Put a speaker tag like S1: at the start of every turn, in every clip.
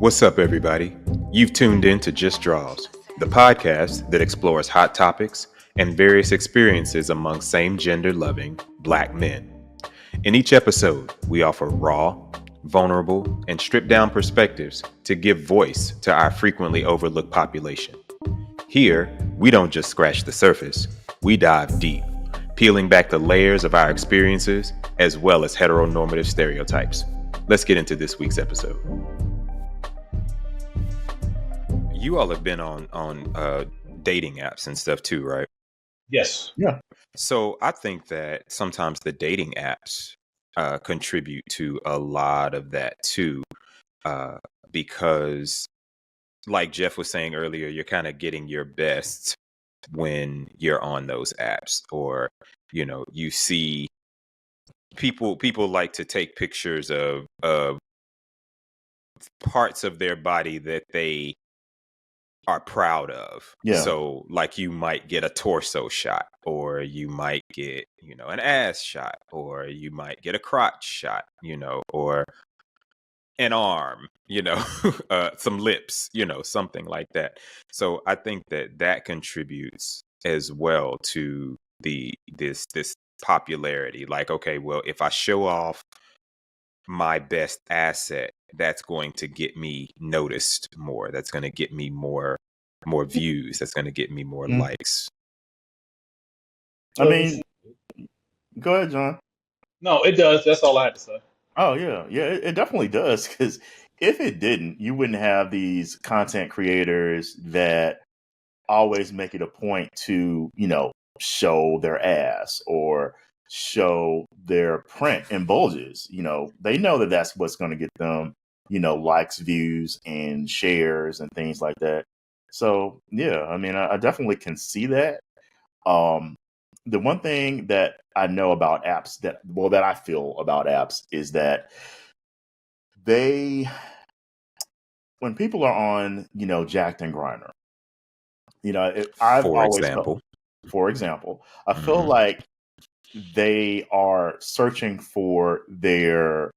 S1: What's up, everybody? You've tuned in to Just Draws, the podcast that explores hot topics and various experiences among same gender loving Black men. In each episode, we offer raw, vulnerable, and stripped down perspectives to give voice to our frequently overlooked population. Here, we don't just scratch the surface, we dive deep, peeling back the layers of our experiences as well as heteronormative stereotypes. Let's get into this week's episode. You all have been on dating apps and stuff too, right?
S2: Yes.
S3: Yeah.
S1: So I think that sometimes the dating apps contribute to a lot of that too, because like Jeff was saying earlier, you're kind of getting your best when you're on those apps, or you see people like to take pictures of parts of their body that they are proud of.
S3: Yeah.
S1: So like you might get a torso shot, or you might get, an ass shot, or you might get a crotch shot, or an arm, some lips, something like that. So I think that contributes as well to this popularity. Like, okay, well, if I show off my best asset, that's going to get me noticed more. That's going to get me more views. That's going to get me more likes.
S3: I mean, go ahead, John.
S2: No, it does. That's all I had to say.
S3: Oh, yeah. Yeah, it definitely does. Because if it didn't, you wouldn't have these content creators that always make it a point to, show their ass or show their print and bulges. They know that that's what's going to get them, likes, views, and shares and things like that. So, yeah, I mean, I definitely can see that. The one thing that I know about apps that I feel about apps is that when people are on, Jacked and Grindr, for example, I feel like they are searching for their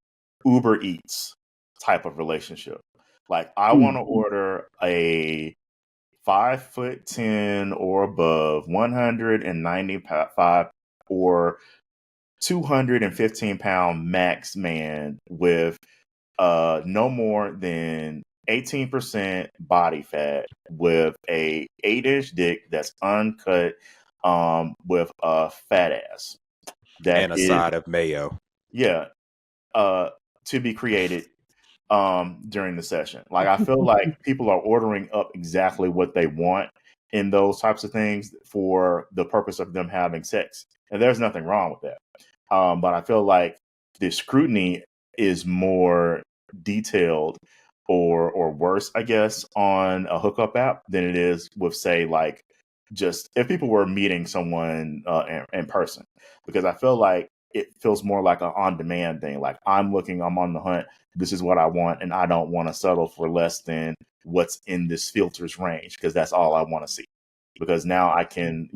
S3: Uber Eats type of relationship. Like, I want to order a 5'10" or above, 195 or 215-pound max man with no more than 18% body fat, with a 8-inch dick that's uncut, with a fat ass
S1: and a side of mayo.
S3: Yeah, to be created during the session. Like, I feel like people are ordering up exactly what they want in those types of things for the purpose of them having sex. And there's nothing wrong with that. But I feel like the scrutiny is more detailed or worse, I guess, on a hookup app than it is with, say, like, just if people were meeting someone in person. Because I feel like it feels more like an on-demand thing. Like, I'm on the hunt. This is what I want, and I don't want to settle for less than what's in this filter's range, because that's all I want to see. Because now I can,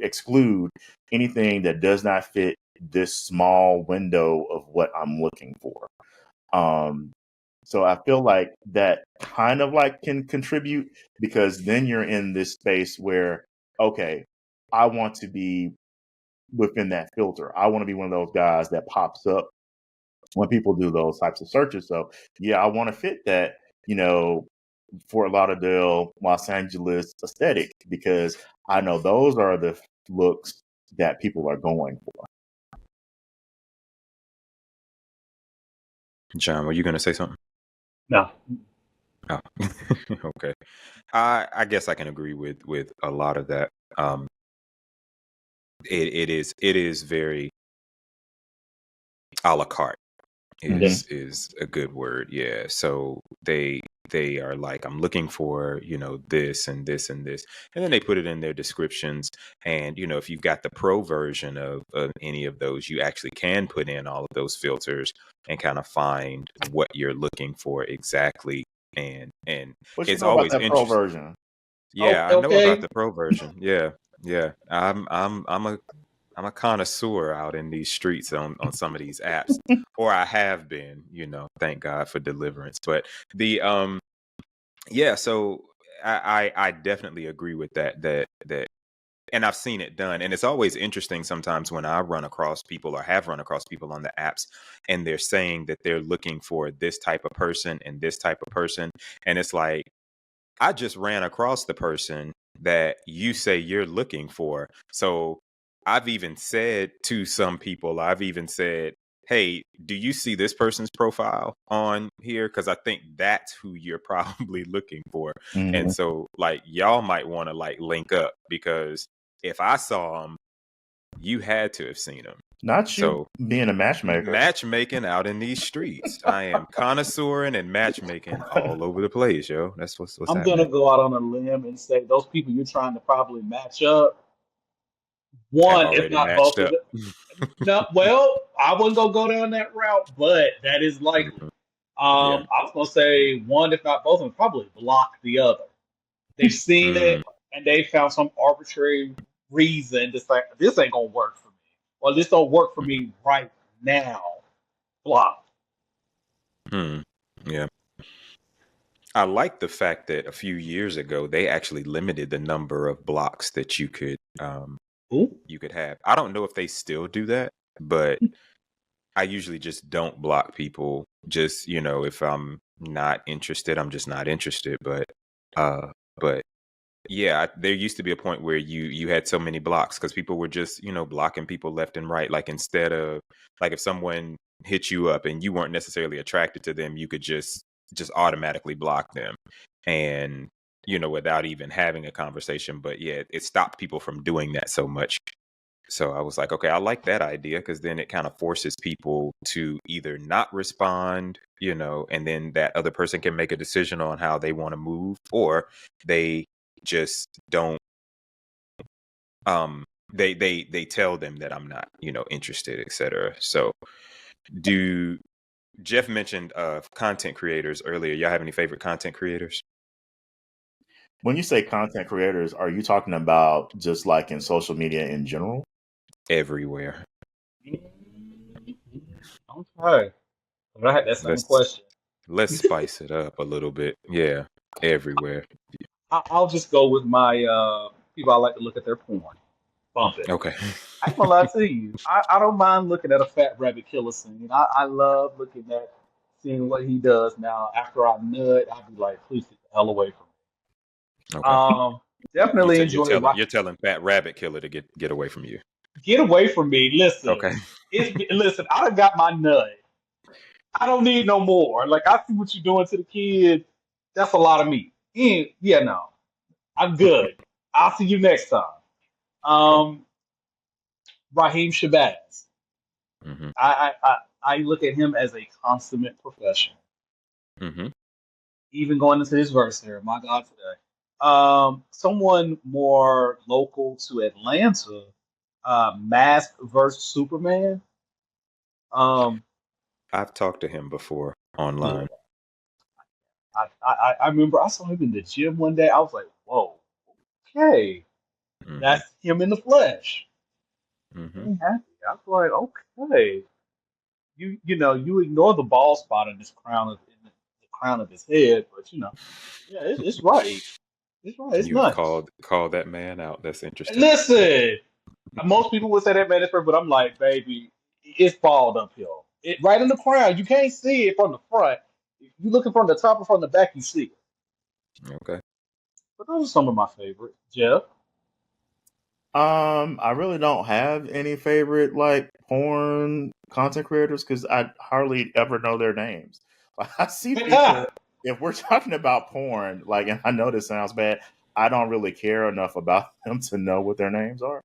S3: exclude anything that does not fit this small window of what I'm looking for. So I feel like that kind of like can contribute, because then you're in this space where, okay, I want to be within that filter. I want to be one of those guys that pops up when people do those types of searches. So yeah, I want to fit that, Fort Lauderdale, Los Angeles aesthetic, because I know those are the looks that people are going for.
S1: John, were you going to say something?
S2: No.
S1: Oh, okay. I guess I can agree with a lot of that. It is very a la carte is a good word. Yeah. So they are like, I'm looking for, this and this and this. And then they put it in their descriptions. And, if you've got the pro version of any of those, you actually can put in all of those filters and kind of find what you're looking for exactly. And it's always
S3: about that pro version.
S1: Yeah, I know about the pro version. Yeah. I'm a I'm a connoisseur out in these streets on some of these apps, or I have been, thank God for deliverance. But the yeah, so I definitely agree with that, and I've seen it done. And it's always interesting sometimes when I run across people or have run across people on the apps and they're saying that they're looking for this type of person and this type of person. And it's like, I just ran across the person that you say you're looking for. So I've even said to some people, hey, do you see this person's profile on here? Because I think that's who you're probably looking for. And
S3: Mhm.
S1: so, like, y'all might want to like link up, because if I saw him, you had to have seen him.
S3: Not you
S1: So
S3: being a matchmaker.
S1: matchmaking out in these streets, I am connoisseuring and matchmaking all over the place, yo. That's what's
S2: I'm gonna
S1: happening.
S2: go out on a limb and say those people you're trying to probably match up,
S1: Have
S2: one, if
S1: already
S2: not
S1: matched
S2: both of
S1: up.
S2: them. No, well, I wouldn't go down that route, but that is likely.
S1: Mhm. Yeah.
S2: I was gonna say one, if not both of them, probably block the other. They've seen
S1: Mm,
S2: it and they found some arbitrary reason to say this ain't gonna work for me, or this don't work for me right now. Block.
S1: mm, yeah. I like the fact that a few years ago they actually limited the number of blocks that
S2: Ooh.
S1: you could have. I don't know if they still do that, but I usually just don't block people. Just, if I'm not interested, I'm just not interested. But yeah, there used to be a point where you had so many blocks because people were just, blocking people left and right. Like, instead of, like, if someone hit you up and you weren't necessarily attracted to them, you could just automatically block them, and without even having a conversation. But yeah, it stopped people from doing that so much. So I was like, okay, I like that idea, because then it kind of forces people to either not respond, and then that other person can make a decision on how they want to move, or they just don't. They tell them that I'm not, interested, etc. So, do Jeff mentioned content creators earlier. Y'all have any favorite content creators?
S3: When you say content creators, are you talking about just like in social media in general?
S1: Everywhere.
S2: Okay. But I had that same
S1: Let's
S2: question.
S1: let's spice it up a little bit. Yeah, everywhere.
S2: I'll just go with my people I like to look at their porn. Bump it.
S1: Okay.
S2: I ain't gonna lie to you. I don't mind looking at a fat rabbit killer scene. I love looking at seeing what he does. Now, after I nut, I'll be like, please get the hell away from me.
S1: Okay. You
S2: Definitely
S1: tell you're
S2: enjoy
S1: telling
S2: watching.
S1: you're telling Fat Rabbit Killer to get away from you.
S2: Get away from me. Listen,
S1: Okay.
S2: listen. I done got my nut. I don't need no more. Like I see what you're doing to the kid. That's a lot of meat. Yeah, no, I'm good. I'll see you next time.
S1: Okay.
S2: Um, Raheem Shabazz.
S1: Mm-hmm.
S2: I look at him as a consummate professional.
S1: Mm-hmm.
S2: Even going into this verse here, my God, today. Someone more local to Atlanta, Mask versus Superman. Um,
S1: I've talked to him before
S2: yeah,
S1: online.
S2: I remember I saw him in the gym one day. I was like, whoa, okay,
S1: Mm-hmm.
S2: that's him in the flesh.
S1: Mm-hmm.
S2: I'm happy. I was like, okay, you ignore the bald spot in this crown in the crown of his head, but yeah, it's right. It's right. It's
S1: You have
S2: nice.
S1: called that man out. That's interesting.
S2: Listen, most people would say that man is perfect, but I'm like, baby, it's bald uphill. It right in the crown. You can't see it from the front. If you looking from the top or from the back, you see it.
S1: Okay.
S2: But those are some of my favorites. Jeff.
S3: I really don't have any favorite like porn content creators because I hardly ever know their names. Like, I see people. If we're talking about porn, like, and I know this sounds bad, I don't really care enough about them to know what their names are.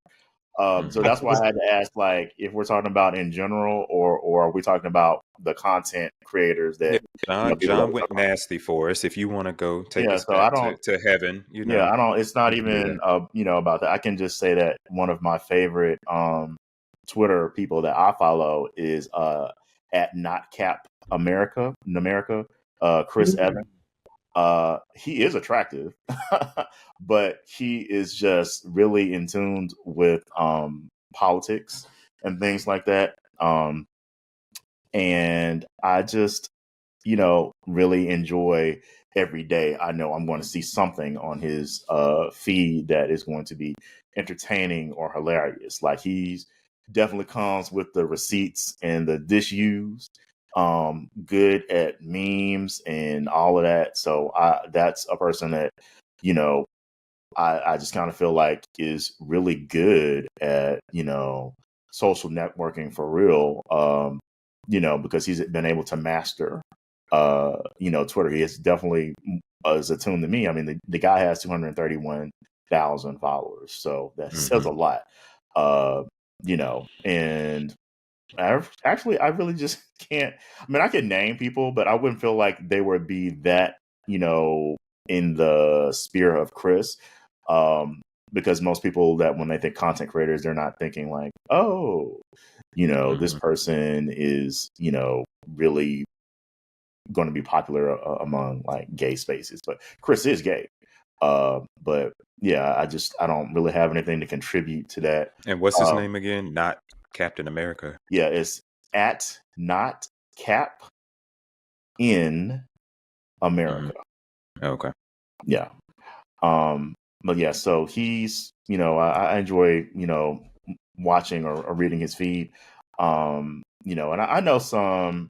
S3: So
S1: Mm-hmm.
S2: I
S3: that's
S2: feel
S3: why
S2: this.
S3: I had to ask, like, if we're talking about in general, or are we talking about the content creators
S1: Yeah.
S3: that people that
S1: John
S3: we talk
S1: went
S3: about?
S1: nasty for us. If you want to go take
S3: Yeah,
S1: us
S3: so I
S1: back
S3: don't.
S1: to heaven,
S3: Yeah, I don't. It's not
S1: you can do
S3: even
S1: that.
S3: about that. I can just say that one of my favorite Twitter people that I follow is at Not Cap America, Chris Evans. He is attractive, but he is just really in tune with politics and things like that. And I just, really enjoy every day. I know I'm going to see something on his feed that is going to be entertaining or hilarious. Like, he's definitely comes with the receipts and the disuse, good at memes and all of that. So that's a person that, I just kind of feel like is really good at, social networking for real. Because he's been able to master, Twitter. He is definitely is attuned to me. I mean, the guy has 231,000 followers, so that says a lot. And I really just can't. I mean, I could name people, but I wouldn't feel like they would be that, in the sphere of Chris. Because most people that when they think content creators, they're not thinking like, oh, this person is, really going to be popular among like gay spaces. But Chris is gay. But yeah, I don't really have anything to contribute to that.
S1: And what's his name again? Not Captain America.
S3: Yeah, it's at not Cap in America.
S1: Okay.
S3: Yeah. But yeah, so he's, I enjoy, watching or reading his feed. And I know some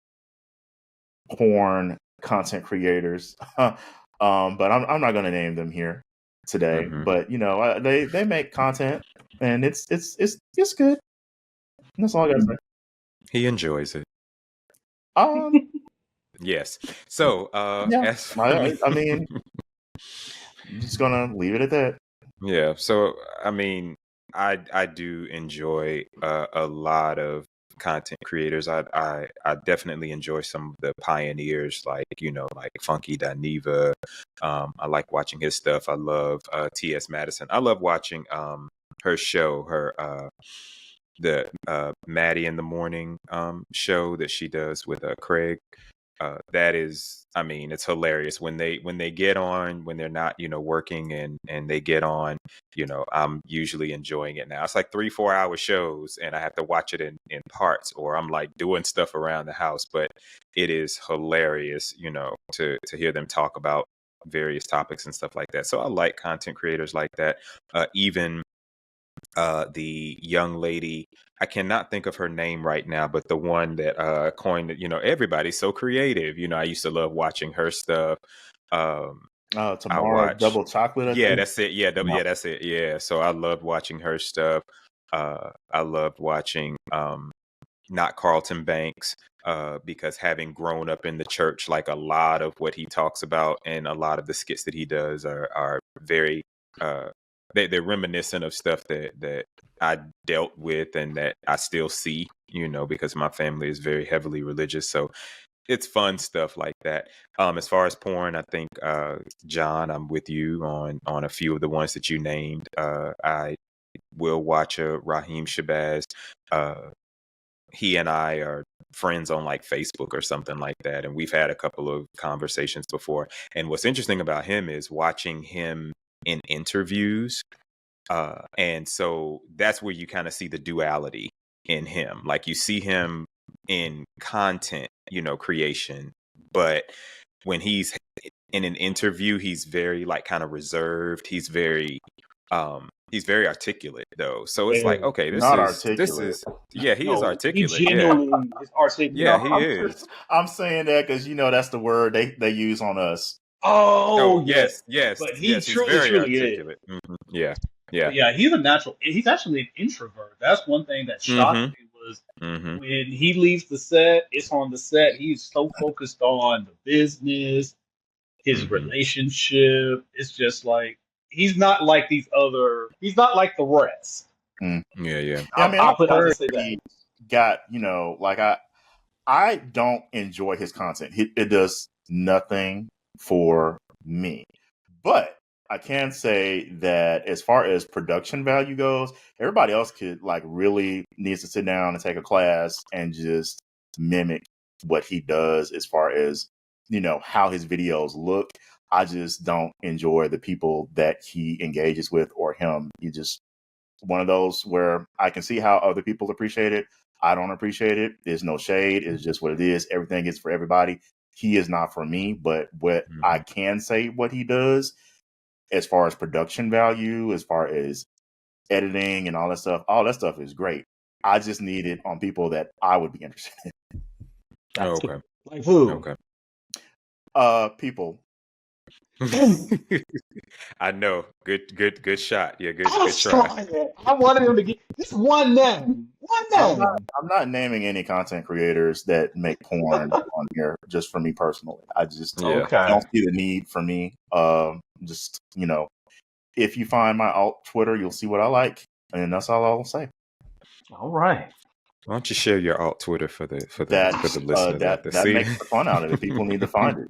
S3: porn content creators, but I'm not going to name them here today. But they make content, and it's good. That's all I got to say.
S1: He enjoys it. Yes. So
S3: yeah, I mean, I'm just gonna leave it at that.
S1: Yeah. So I mean, I do enjoy a lot of content creators. I definitely enjoy some of the pioneers, like like Funky Dineva. I like watching his stuff. I love T.S. Madison. I love watching her show, the Maddie in the Morning show that she does with Craig. That is, I mean, it's hilarious when they get on, when they're not working, and they get on. I'm usually enjoying it now. It's like 3-4 hour shows, and I have to watch it in parts, or I'm like doing stuff around the house. But it is hilarious, to hear them talk about various topics and stuff like that. So I like content creators like that. Even the young lady, I cannot think of her name right now, but the one that coined it, everybody's so creative. I used to love watching her stuff.
S3: Tomorrow Double Chocolate, I think.
S1: That's it. Yeah, that's it. Yeah. So I loved watching her stuff. I loved watching not Carlton Banks, because having grown up in the church, like a lot of what he talks about and a lot of the skits that he does are very they're reminiscent of stuff that I dealt with and that I still see, because my family is very heavily religious. So it's fun stuff like that. As far as porn, I think John, I'm with you on a few of the ones that you named. I will watch Raheem Shabazz. He and I are friends on like Facebook or something like that, and we've had a couple of conversations before. And what's interesting about him is watching him in interviews. And so that's where you kind of see the duality in him. Like, you see him in content, creation, but when he's in an interview, he's very like kind of reserved. He's very articulate though. So it's like, okay, this is yeah, he is articulate.
S2: He genuinely is articulate.
S1: Yeah, he is.
S3: I'm saying that because that's the word they use on us.
S2: Oh,
S1: yes.
S2: But he
S1: yes,
S2: truly,
S1: he's very
S2: truly
S1: articulate.
S2: is.
S1: Yeah.
S2: But yeah, he's a natural. He's actually an introvert. That's one thing that shocked me was when he leaves the set. It's on the set. He's so focused on the business, his relationship. It's just like he's not like these other. He's not like the rest.
S1: Yeah.
S3: I mean,
S2: I'll say that.
S3: Got like I don't enjoy his content. It does nothing for me, but I can say that as far as production value goes, everybody else could like really needs to sit down and take a class and just mimic what he does as far as how his videos look. I just don't enjoy the people that he engages with or him. one of those where I can see how other people appreciate it. I don't appreciate it. There's no shade. It's just what it is. Everything is for everybody. He is not for me, but what I can say what he does as far as production value, as far as editing and all that stuff is great. I just need it on people that I would be interested in.
S1: Okay.
S2: Like who?
S1: Okay.
S3: People.
S1: I know. Good shot. Yeah, good
S2: I was
S1: try.
S2: trying it. I wanted him to get just one name. One
S3: I'm
S2: name.
S3: not naming any content creators that make porn on here just for me personally. I just
S1: Yeah.
S3: don't see the need for me. Just, if you find my alt Twitter, you'll see what I like. And that's all I'll say.
S2: All right.
S1: Why don't you share your alt Twitter for the
S3: That
S1: listeners out there? See?
S3: makes the fun out of it. People need to find it.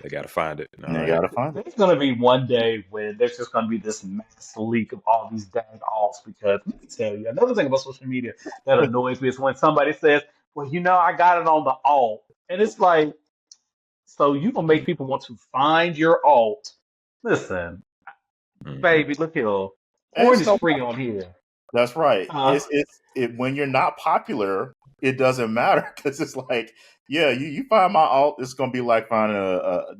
S1: They gotta find it. All
S3: They
S1: right.
S3: gotta find it.
S2: There's gonna be one day when there's just gonna be this mass leak of all these dang alts because let me tell you, another thing about social media that annoys me is when somebody says, well, I got it on the alt. And it's like, so you gonna make people want to find your alt. Listen, baby, look here. Porn is free on here.
S3: That's right. When you're not popular, it doesn't matter because it's like, yeah, you find my alt, it's gonna be like finding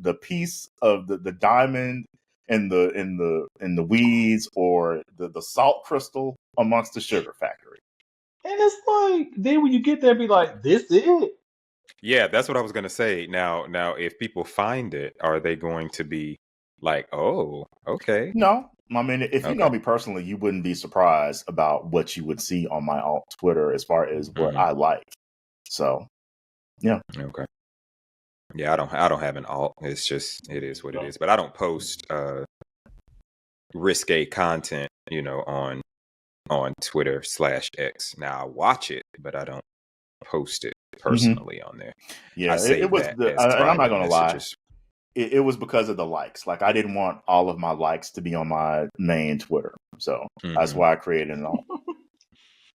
S3: the piece of the diamond in the weeds or the salt crystal amongst the sugar factory.
S2: And it's like, then when you get there, be like, this is it.
S1: Yeah, that's what I was gonna say. Now, if people find it, are they going to be like, oh, okay?
S3: No. I mean, if you know me personally, you wouldn't be surprised about what you would see on my alt Twitter as far as what I like. So, yeah.
S1: Okay. Yeah, I don't have an alt. It's just it is what it is. But I don't post risque content, on Twitter /X. Now I watch it, but I don't post it personally on there.
S3: Yeah,
S1: it was
S3: and I'm not gonna lie. It was because of the likes. Like I didn't want all of my likes to be on my main Twitter, so that's why I created an alt.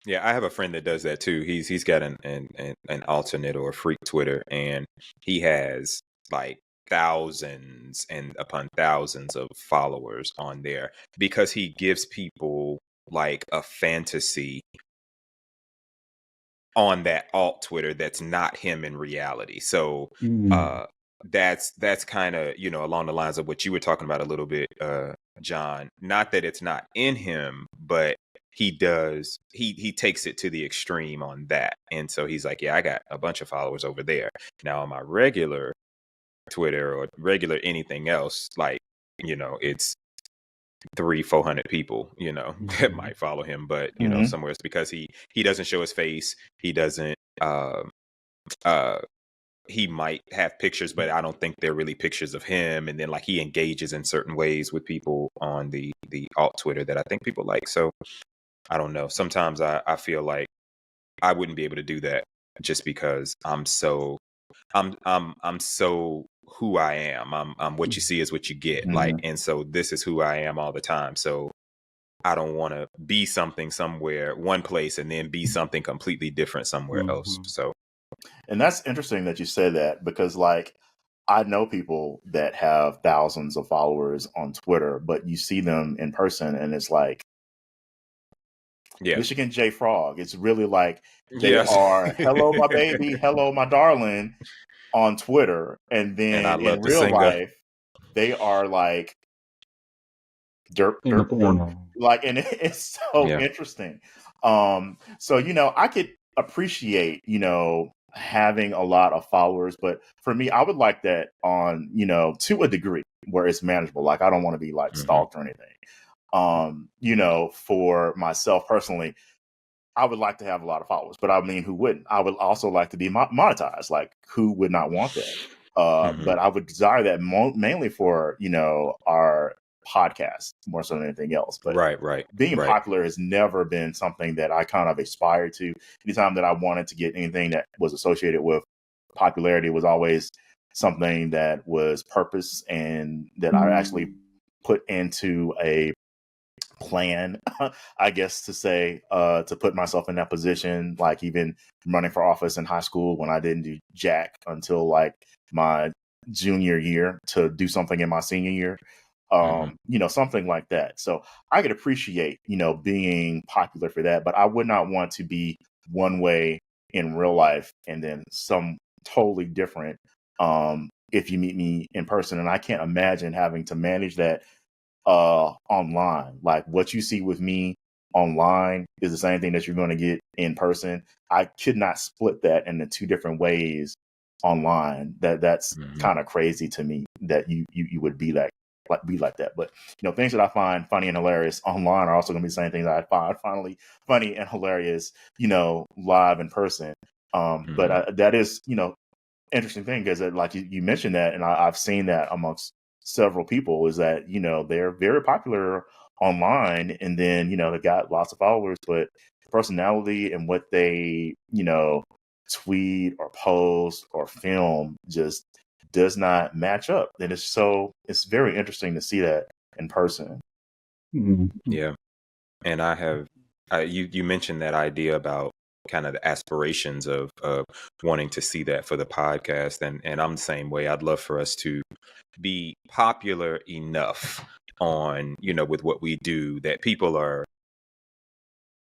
S1: Yeah, I have a friend that does that too. He's got an alternate or a freak Twitter, and he has like thousands and upon thousands of followers on there because he gives people like a fantasy on that alt Twitter that's not him in reality. So that's kind of, along the lines of what you were talking about a little bit, John. Not that it's not in him, but he takes it to the extreme on that. And so he's like, yeah, I got a bunch of followers over there. Now on my regular Twitter or regular anything else, like, it's 300-400 people, that might follow him, but somewhere it's because he doesn't show his face. He doesn't he might have pictures, but I don't think they're really pictures of him. And then like he engages in certain ways with people on the alt Twitter that I think people like. So I don't know. Sometimes I feel like I wouldn't be able to do that just because I'm so who I am. I'm what you see is what you get. Like, and so this is who I am all the time. So I don't want to be something somewhere, one place, and then be something completely different somewhere else. So,
S3: and that's interesting that you said that because, like, I know people that have thousands of followers on Twitter, but you see them in person, and it's like, Michigan J Frog. It's really like they are hello my baby, hello my darling on Twitter, and then in real life they are like derp. Like, and it's so interesting. So I could appreciate having a lot of followers, but for me, I would like that on to a degree where it's manageable. Like I don't want to be like stalked or anything. For myself personally, I would like to have a lot of followers, but I mean, who wouldn't? I would also like to be monetized. Like, who would not want that? But I would desire that mainly for our podcast more so than anything else. But being popular has never been something that I kind of aspired to. Anytime that I wanted to get anything that was associated with popularity was always something that was purpose and that I actually put into a plan, I guess to say, to put myself in that position, like even running for office in high school when I didn't do jack until like my junior year to do something in my senior year. Something like that. So I could appreciate, being popular for that, but I would not want to be one way in real life and then some totally different if you meet me in person. And I can't imagine having to manage that online. Like what you see with me online is the same thing that you're going to get in person. I could not split that into two different ways online. That's kind of crazy to me that you would be like that. But things that I find funny and hilarious online are also going to be the same things that I find funny and hilarious, live in person. But that is, interesting thing because like you mentioned that, and I've seen that amongst several people is that they're very popular online, and then they got lots of followers, but personality and what they tweet or post or film just does not match up. And it's very interesting to see that in person.
S1: Yeah. And I have you mentioned that idea about kind of the aspirations of wanting to see that for the podcast, and I'm the same way. I'd love for us to be popular enough on with what we do that people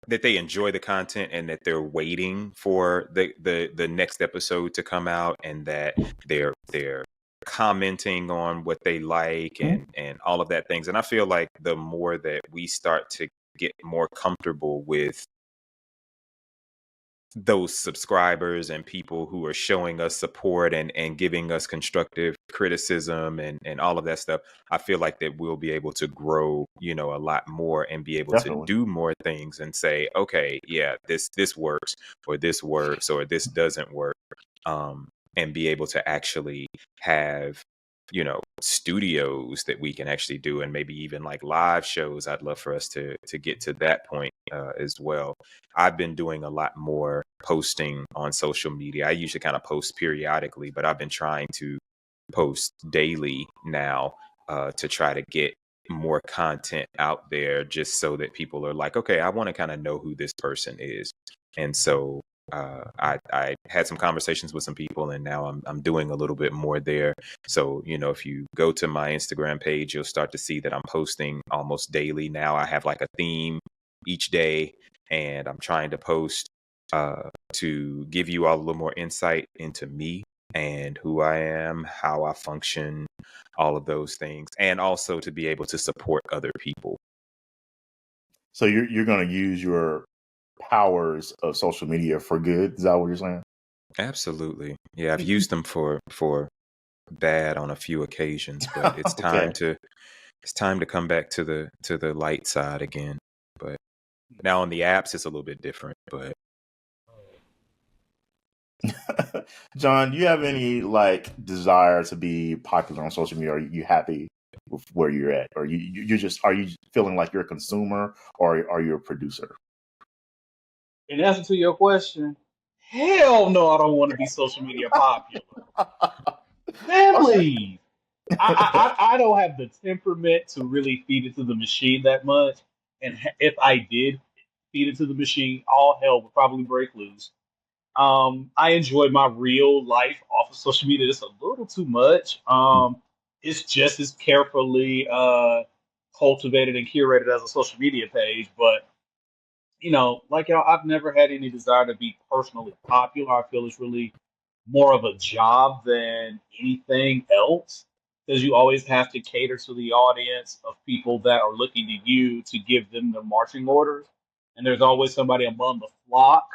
S1: that they enjoy the content and that they're waiting for the next episode to come out, and that they're commenting on what they like and all of that things. And I feel like the more that we start to get more comfortable with those subscribers and people who are showing us support and giving us constructive criticism and all of that stuff, I feel like that we'll be able to grow, a lot more and be able
S3: Definitely.
S1: to do more things and say, okay, yeah, this works, or this works, or this doesn't work. And be able to actually have, studios that we can actually do, and maybe even like live shows. I'd love for us to get to that point as well. I've been doing a lot more posting on social media. I usually kind of post periodically, but I've been trying to post daily now to try to get more content out there, just so that people are like, okay, I want to kind of know who this person is. And so I had some conversations with some people, and now I'm doing a little bit more there. So, if you go to my Instagram page, you'll start to see that I'm posting almost daily now. I have like a theme each day, and I'm trying to post to give you all a little more insight into me and who I am, how I function, all of those things, and also to be able to support other people.
S3: So you're going to use your powers of social media for good. Is that what you're saying?
S1: Absolutely. Yeah, I've used them for bad on a few occasions, but it's time
S3: Okay.
S1: to come back to the light side again. But now on the apps it's a little bit different, but
S3: John, do you have any desire to be popular on social media? Are you happy with where you're at, or you're just are you feeling like you're a consumer, or are you a producer?
S2: In answer to your question, hell no, I don't want to be social media popular. Man, please. I don't have the temperament to really feed it to the machine that much. And if I did feed it to the machine, all hell would probably break loose. I enjoy my real life off of social media just a little too much. It's just as carefully cultivated and curated as a social media page, but like y'all, I've never had any desire to be personally popular. I feel it's really more of a job than anything else, because you always have to cater to the audience of people that are looking to you to give them their marching orders. And there's always somebody among the flock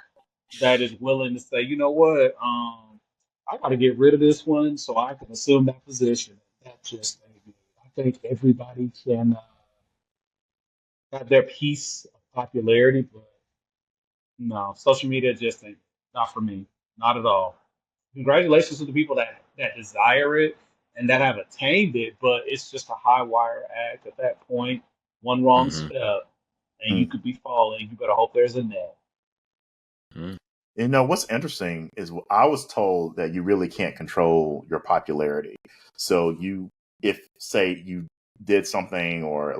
S2: that is willing to say, you know what, I got to get rid of this one so I can assume that position. That's just maybe. I think everybody can have their piece of popularity, but no, social media just ain't not for me, not at all. Congratulations to the people that desire it and that have attained it, but it's just a high wire act at that point. One wrong
S1: mhm,
S2: step, and you
S3: Mm.
S2: could be falling. You better hope there's a net.
S1: mhm.
S3: What's interesting is I was told that you really can't control your popularity. So if say you did something or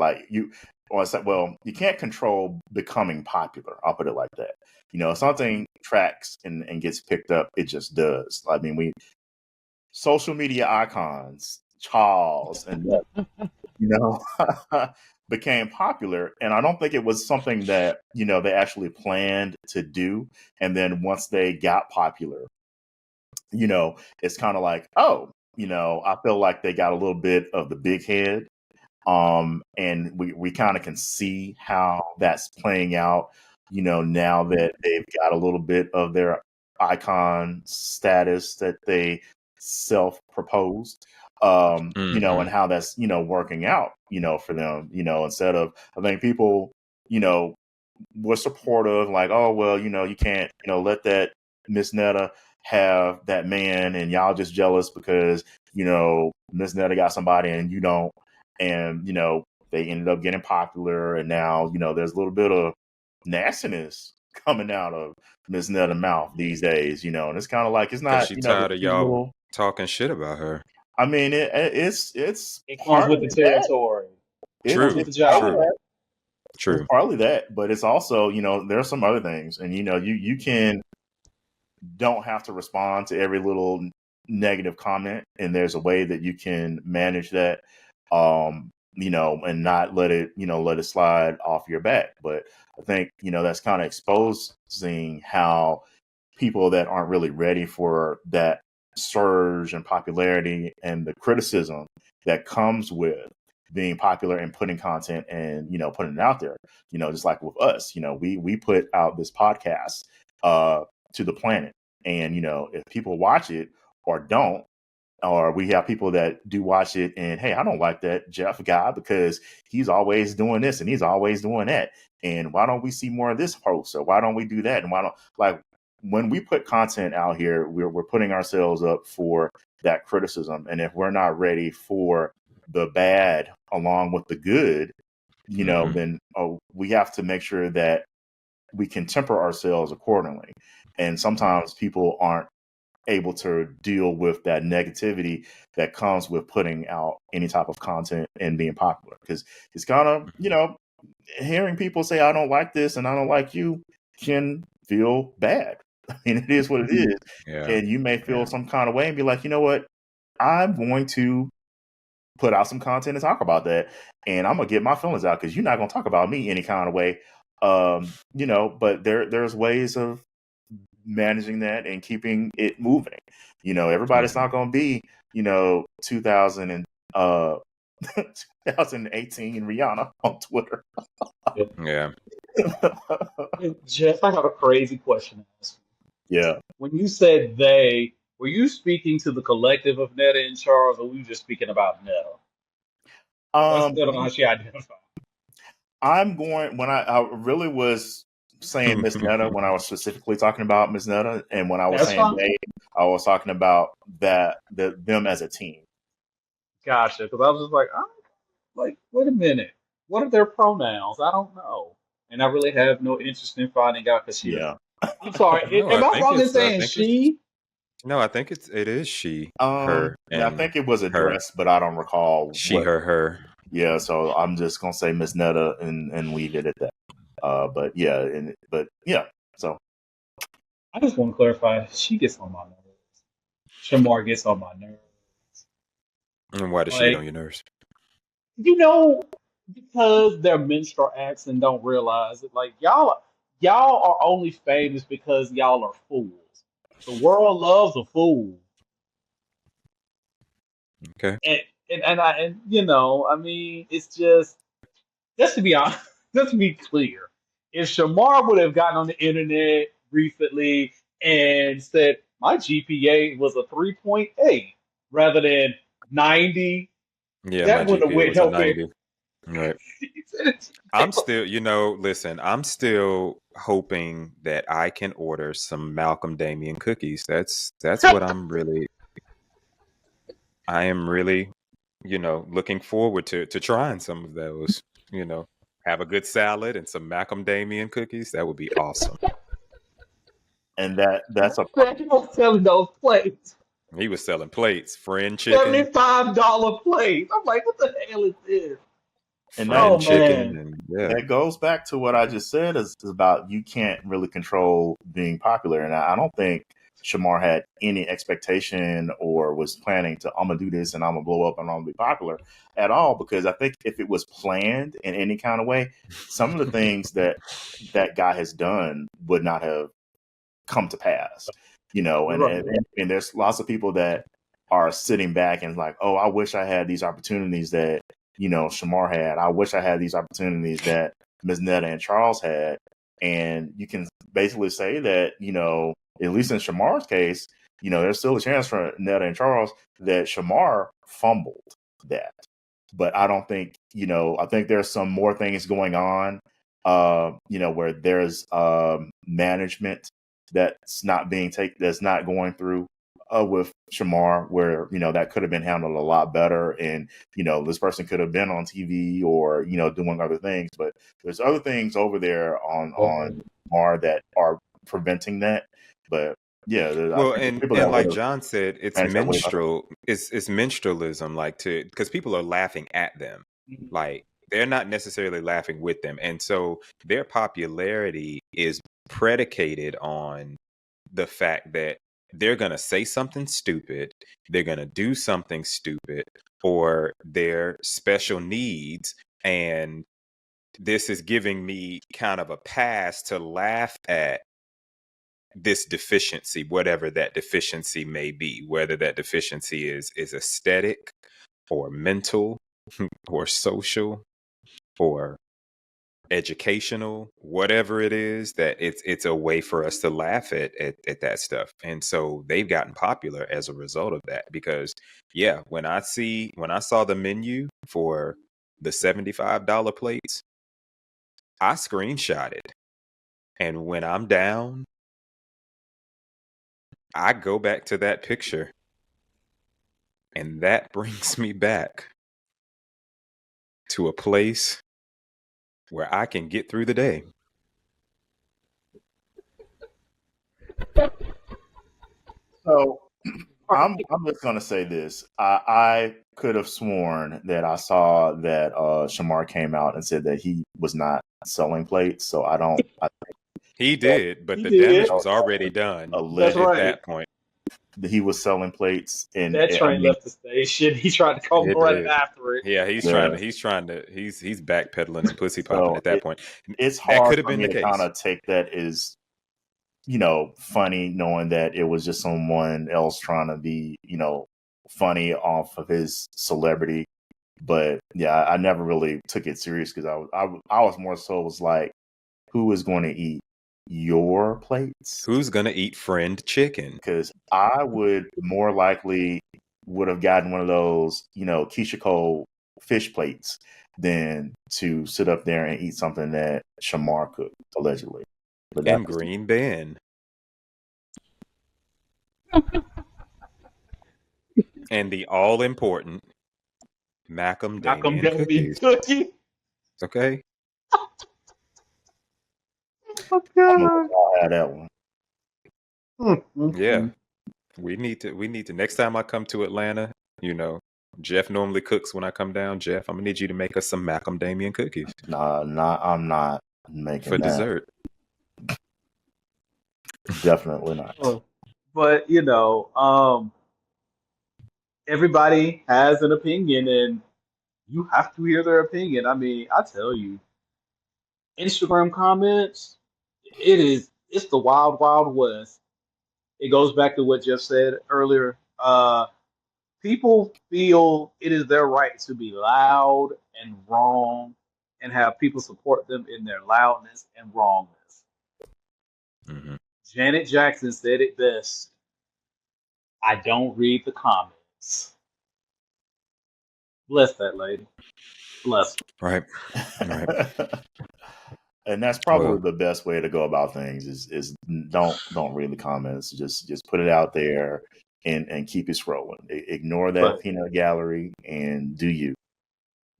S3: or it's like, well, you can't control becoming popular. I'll put it like that. If something tracks and gets picked up, it just does. Social media icons, Charles and you know, became popular. And I don't think it was something that, you know, they actually planned to do. And then once they got popular, you know, it's kind of like, oh, you know, I feel like they got a little bit of the big head. And we kind of can see how that's playing out, you know, now that they've got a little bit of their icon status that they self-proposed, you know, and how that's, you know, working out, you know, for them, you know, instead of, I think people, you know, were supportive, like, oh, well, you know, you can't, you know, let that Miss Netta have that man and y'all just jealous because, you know, Miss Netta got somebody and you don't. And, you know, they ended up getting popular. And now, you know, there's a little bit of nastiness coming out of Miss Netta mouth these days, you know, and it's kind of like, it's
S1: Because
S3: not,
S1: she
S3: you know,
S1: tired of
S3: these
S1: y'all
S3: little,
S1: talking shit about her.
S3: I mean, it's
S2: It comes with
S3: partly
S2: the
S3: that.
S2: territory. It
S1: True.
S2: comes with the
S3: Partly
S2: job.
S3: that.
S1: True.
S3: It's partly that, but it's also, you know, there are some other things, and you know, you can don't have to respond to every little negative comment, and there's a way that you can manage that, you know, and not let it, you know, let it slide off your back. But I think, you know, that's kind of exposing how people that aren't really ready for that surge in popularity and the criticism that comes with being popular and putting content and, you know, putting it out there, you know, just like with us, you know, we put out this podcast to the planet, and, you know, if people watch it or don't, or we have people that do watch it and, hey, I don't like that Jeff guy because he's always doing this and he's always doing that, and why don't we see more of this post, or why don't we do that, and why don't, like, when we put content out here, we're putting ourselves up for that criticism, and if we're not ready for the bad along with the good, you know, then we have to make sure that we can temper ourselves accordingly. And sometimes people aren't able to deal with that negativity that comes with putting out any type of content and being popular, because it's kind of, you know, hearing people say, I don't like this and I don't like you can feel bad. I mean, it is what it is.
S1: Yeah.
S3: And you may feel some kind of way and be like, you know what, I'm going to put out some content and talk about that, and I'm gonna get my feelings out because you're not gonna talk about me any kind of way. You know, but there's ways of managing that and keeping it moving. You know, everybody's not gonna be, you know, 2000 and 2018 Rihanna on Twitter.
S1: Yeah.
S2: Jeff, I have a crazy question to ask you.
S3: Yeah.
S2: When you said they, were you speaking to the collective of Netta and Charles, or were you just speaking about Netta? I still don't know how she identifies.
S3: I'm going, when I really was saying Miss Netta, when I was specifically talking about Miss Netta, and when I was
S2: That's
S3: saying
S2: fine.
S3: they, I was talking about them as a team.
S2: Gotcha. Because I was just like, oh, like, wait a minute. What are their pronouns? I don't know. And I really have no interest in finding out because she doesn't.
S3: Yeah.
S2: I'm sorry.
S1: No,
S2: Am
S1: I
S2: I
S1: think
S2: wrong in
S1: it's. I
S2: saying
S1: think it's.
S2: she?
S1: No, I think it is she, her,
S3: Yeah, I
S1: and
S3: think it was
S1: her.
S3: addressed, but I don't recall
S1: She,
S3: what.
S1: her.
S3: Yeah, so I'm just gonna say Miss Netta and leave it at that. But yeah, so
S2: I just want to clarify. She gets on my nerves. Shamar gets on my nerves.
S1: And why does she get on
S2: Like,
S1: your nerves?
S2: you know, because they're minstrel acts and don't realize it. Like, y'all are only famous because y'all are fools. The world loves a fool.
S1: Okay.
S2: And you know, I mean, it's just to be honest, just to be clear, if Shamar would have gotten on the internet recently and said my GPA was a 3.8 rather than 90,
S1: Yeah, my
S2: that would have
S1: GPA
S2: went
S1: was a
S2: helped it.
S1: 90. Right. I'm still, listen, I'm still hoping that I can order some Malcolm Damien cookies. That's what I am really, looking forward to trying some of those, have a good salad and some Malcolm Damien cookies. That would be awesome.
S3: and that's a
S2: Man, he was selling those plates,
S1: He was selling plates, friend chicken,
S2: $75 plates. I'm like, what the hell is this?
S3: and
S1: friend
S2: Oh
S1: chicken,
S2: man,
S1: and yeah.
S3: that goes back to what I just said is about you can't really control being popular, and I don't think Shamar had any expectation or was planning to, I'm gonna do this and I'm gonna blow up and I'm gonna be popular at all. Because I think if it was planned in any kind of way, some of the things that that guy has done would not have come to pass, you know. And there's lots of people that are sitting back and like, oh, I wish I had these opportunities that, you know, Shamar had. I wish I had these opportunities that Ms. Netta and Charles had. And you can basically say that, you know, at least in Shamar's case, you know, there's still a chance for Netta and Charles that Shamar fumbled that. But I don't think, you know, I think there's some more things going on, you know, where there's management that's not going through with Shamar, where, you know, that could have been handled a lot better. And, you know, this person could have been on TV or, you know, doing other things. But there's other things over there on Shamar that are preventing that. But yeah,
S1: Well,
S3: I think
S1: and
S3: people
S1: and
S3: that
S1: like
S3: would
S1: John said, it's
S3: manage that way better.
S1: minstrel. It's minstralism, like because people are laughing at them, like they're not necessarily laughing with them, and so their popularity is predicated on the fact that they're gonna say something stupid, they're gonna do something stupid, or their special needs, and this is giving me kind of a pass to laugh at this deficiency, whatever that deficiency may be, whether that deficiency is aesthetic or mental or social or educational, whatever it is, that it's a way for us to laugh at that stuff. And so they've gotten popular as a result of that. Because yeah, when I saw the menu for the $75 plates, I screenshotted. And when I'm down, I go back to that picture, and that brings me back to a place where I can get through the day.
S3: So I'm just gonna say this. I could have sworn that I saw that Shamar came out and said that he was not selling plates. So
S1: He did, but
S2: He
S1: the
S2: did.
S1: damage was already done
S2: That's
S1: at
S2: right.
S1: that point.
S3: that he was selling plates, and
S2: That
S3: I
S2: train
S3: mean,
S2: left the station. He tried to come
S1: It
S2: running
S1: did.
S2: after it.
S1: Yeah, he's backpedaling and pussy popping
S3: so
S1: at that point.
S3: it's
S1: That
S3: hard
S1: could have
S3: for
S1: been
S3: me
S1: the
S3: to kind
S1: case.
S3: of take that as, you know, funny, knowing that it was just someone else trying to be, you know, funny off of his celebrity. But yeah, I never really took it serious because I was more so was like, who is going to eat your plates?
S1: Who's gonna eat friend chicken?
S3: Because I would more likely would have gotten one of those, you know, Keisha Cole fish plates than to sit up there and eat something that Shamar cooked, allegedly. But
S1: And
S3: that's
S1: green bean. And the all important macadamia cookies.
S2: Cookie.
S1: Okay.
S2: Oh
S3: I'm gonna
S2: God.
S3: let y'all have that one.
S1: Yeah. We need to next time I come to Atlanta, you know, Jeff normally cooks when I come down. Jeff, I'm gonna need you to make us some macadamia cookies
S3: I'm not making
S1: for
S3: that.
S1: dessert.
S3: Definitely not.
S2: But you know, everybody has an opinion, and you have to hear their opinion. I mean, I tell you, Instagram comments, it's the wild, wild west. It goes back to what Jeff said earlier. People feel it is their right to be loud and wrong, and have people support them in their loudness and wrongness.
S1: Mm-hmm.
S2: Janet Jackson said it best. I don't read the comments. Bless that lady. Bless her.
S1: Right.
S3: And that's probably
S1: Well,
S3: the best way to go about things is don't read the comments. Just put it out there and keep it scrolling. Ignore that
S2: But
S3: peanut gallery and do you.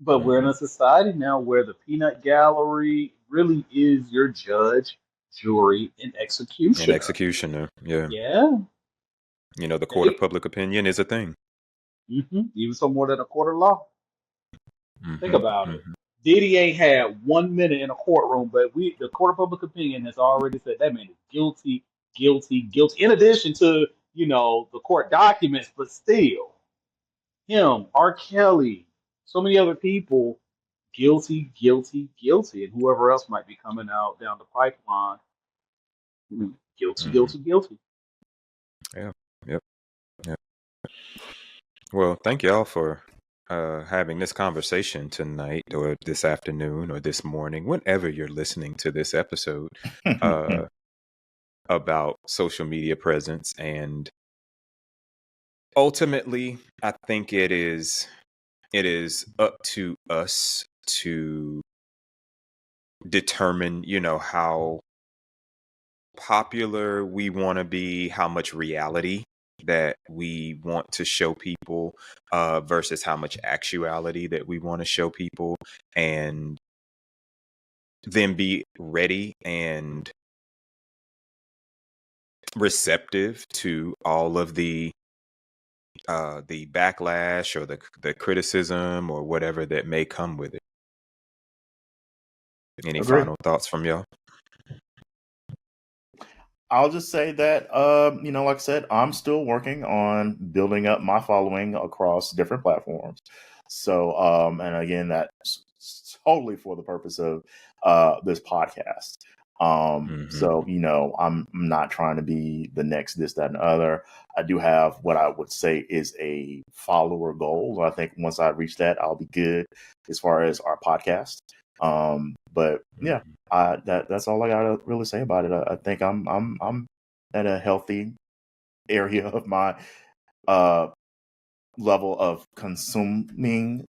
S2: but we're in a society now where the peanut gallery really is your judge, jury, and
S1: an
S2: executioner.
S1: executioner. Yeah.
S2: Yeah.
S1: You know, the court of public opinion is a thing.
S2: Even some more than a court of law. Think
S1: Mm-hmm.
S2: about it. Diddy ain't had 1 minute in a courtroom, but the court of public opinion has already said that man is guilty guilty, guilty. In addition to, the court documents, but still, him, R. Kelly, so many other people, guilty, guilty, guilty, and whoever else might be coming out down the pipeline, guilty,
S1: Mhm.
S2: guilty, guilty.
S1: Yeah. Yep. Yep. Well, thank y'all for having this conversation tonight, or this afternoon, or this morning, whenever you're listening to this episode, about social media presence. And ultimately, I think it is up to us to determine, how popular we want to be, how much reality that we want to show people, versus how much actuality that we want to show people, and then be ready and receptive to all of the backlash or the criticism or whatever that may come with it. Any
S3: Agree.
S1: final thoughts from y'all?
S3: I'll just say that, like I said, I'm still working on building up my following across different platforms. So, and again, that's totally for the purpose of this podcast. So, I'm not trying to be the next this, that, and the other. I do have what I would say is a follower goal. I think once I reach that, I'll be good as far as our podcast. But yeah, that's all I gotta really say about it. I think I'm at a healthy area of my level of consuming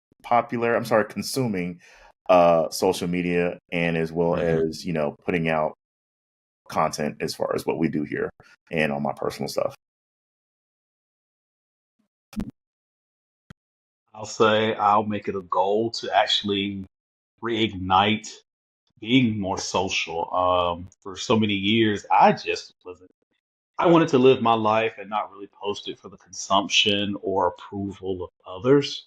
S3: social media, and as well as putting out content as far as what we do here and on my personal stuff.
S2: I'll say I'll make it a goal to actually reignite being more social. For so many years, I just wasn't. I wanted to live my life and not really post it for the consumption or approval of others.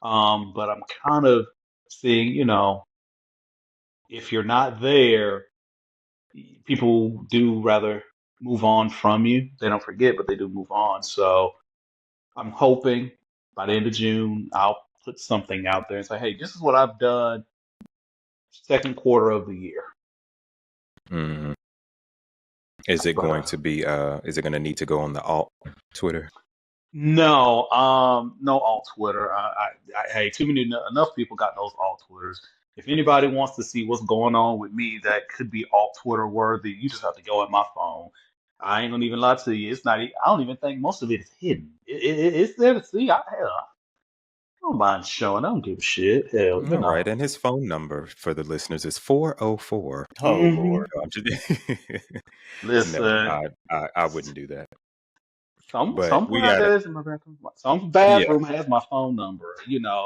S2: But I'm kind of seeing, if you're not there, people do rather move on from you. They don't forget, but they do move on. So I'm hoping by the end of June, I'll put something out there and say, hey, this is what I've done second quarter of the year.
S1: Mm-hmm. Is it going to be? Is it going to need to go on the alt Twitter?
S2: No, no alt Twitter. Hey, enough people got those alt Twitters. If anybody wants to see what's going on with me that could be alt Twitter worthy, you just have to go at my phone. I ain't gonna even lie to you. It's not. I don't even think most of it is hidden. It's there to see. Hell, I don't mind showing. I don't give a shit. Hell,
S1: All right, and his phone number for the listeners is 404.
S3: Oh Lord!
S1: No, I'm just
S2: Listen,
S1: no, I wouldn't do that. But we
S2: somewhere out
S1: got
S2: there
S1: it.
S2: is in my bathroom. Some
S1: Yeah,
S2: bathroom has my phone number.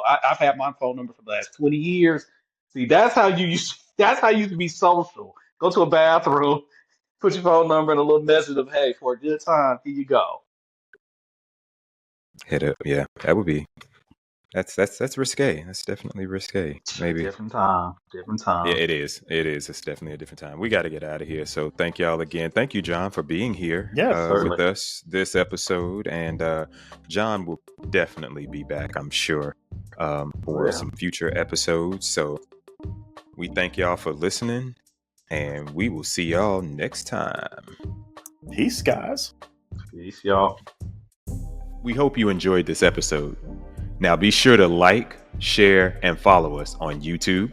S2: I've had my phone number for the last 20 years. See, that's how you used. That's how you used to be social. Go to a bathroom, put your phone number in a little message of, "Hey, for a good time, here you go."
S1: hit it. Yeah, that would be. That's risque. That's definitely risque. Maybe.
S2: Different time. Different time.
S1: Yeah, it is. It is. It's definitely a different time. We got to get out of here. So thank y'all again. Thank you, John, for being here
S3: Yes,
S2: Certainly.
S1: with us this episode. And John will definitely be back, I'm sure, for some future episodes. So we thank y'all for listening, and we will see y'all next time.
S3: Peace, guys.
S2: Peace, y'all.
S1: We hope you enjoyed this episode. Now be sure to like, share, and follow us on YouTube,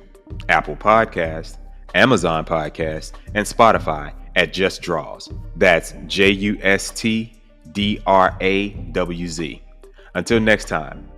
S1: Apple Podcasts, Amazon Podcasts, and Spotify at Just Draws. That's JUSTDRAWZ. Until next time,